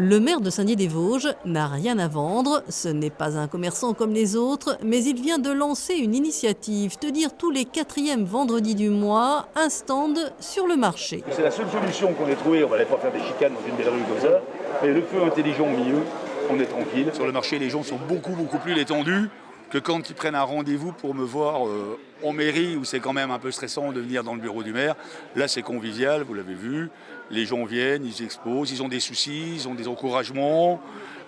Le maire de Saint-Dié-des-Vosges n'a rien à vendre, ce n'est pas un commerçant comme les autres, mais il vient de lancer une initiative, tenir tous les 4e vendredis du mois un stand sur le marché. C'est la seule solution qu'on ait trouvée, on va pas faire des chicanes dans une belle rue comme ça, mais le feu intelligent au milieu, on est tranquille. Sur le marché, les gens sont beaucoup plus détendus que quand ils prennent un rendez-vous pour me voir en mairie, où c'est quand même un peu stressant de venir dans le bureau du maire. Là, c'est convivial, vous l'avez vu. Les gens viennent, ils exposent, ils ont des soucis, ils ont des encouragements,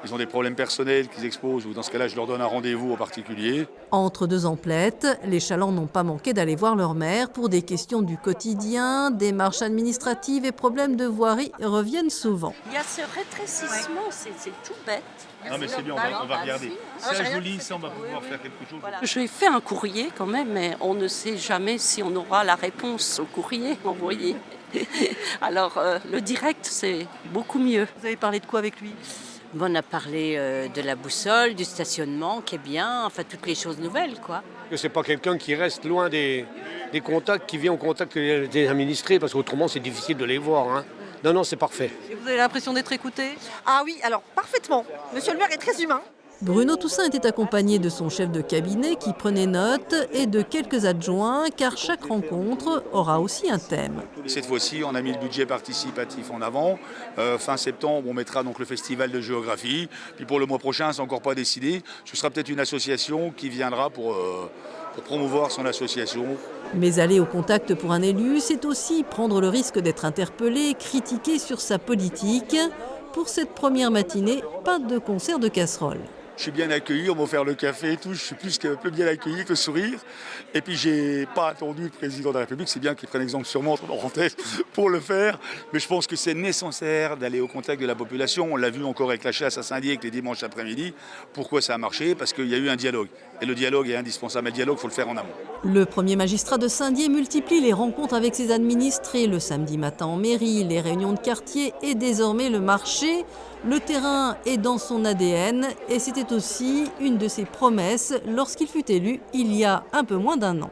ils ont des problèmes personnels qu'ils exposent, ou dans ce cas-là, je leur donne un rendez-vous en particulier. Entre deux emplettes, les Chalands n'ont pas manqué d'aller voir leur maire pour des questions du quotidien, démarches administratives et problèmes de voirie reviennent souvent. Il y a ce rétrécissement, c'est tout bête. Non mais c'est bien, on va regarder. C'est joli, ça on va pouvoir faire quelque chose. Voilà. J'ai fait un courrier quand même, mais on ne sait jamais si on aura la réponse au courrier envoyé. Alors le direct, c'est beaucoup mieux. Vous avez parlé de quoi avec lui ? On a parlé de la boussole, du stationnement qui est bien, enfin toutes les choses nouvelles quoi. C'est pas quelqu'un qui reste loin des contacts, qui vient au contact des administrés, parce qu'autrement c'est difficile de les voir. Hein. Non, c'est parfait. Et vous avez l'impression d'être écouté ? Ah oui, alors parfaitement. Monsieur le maire est très humain. Bruno Toussaint était accompagné de son chef de cabinet qui prenait note et de quelques adjoints, car chaque rencontre aura aussi un thème. Cette fois-ci, on a mis le budget participatif en avant. Fin septembre, on mettra donc le festival de géographie. Puis pour le mois prochain, c'est encore pas décidé. Ce sera peut-être une association qui viendra pour promouvoir son association. Mais aller au contact pour un élu, c'est aussi prendre le risque d'être interpellé, critiqué sur sa politique. Pour cette première matinée, pas de concert de casserole. Je suis bien accueilli, on m'a offert le café et tout, je suis plus que bien accueilli que le sourire. Et puis j'ai pas attendu le président de la République, c'est bien qu'il prenne exemple sur moi entre parenthèses pour le faire. Mais je pense que c'est nécessaire d'aller au contact de la population. On l'a vu encore avec la chasse à Saint-Dié, avec les dimanches après-midi. Pourquoi ça a marché ? Parce qu'il y a eu un dialogue. Et le dialogue est indispensable. Le dialogue, il faut le faire en amont. Le premier magistrat de Saint-Dié multiplie les rencontres avec ses administrés, le samedi matin en mairie, les réunions de quartier et désormais le marché. Le terrain est dans son ADN et c'était aussi une de ses promesses lorsqu'il fut élu il y a un peu moins d'1 an.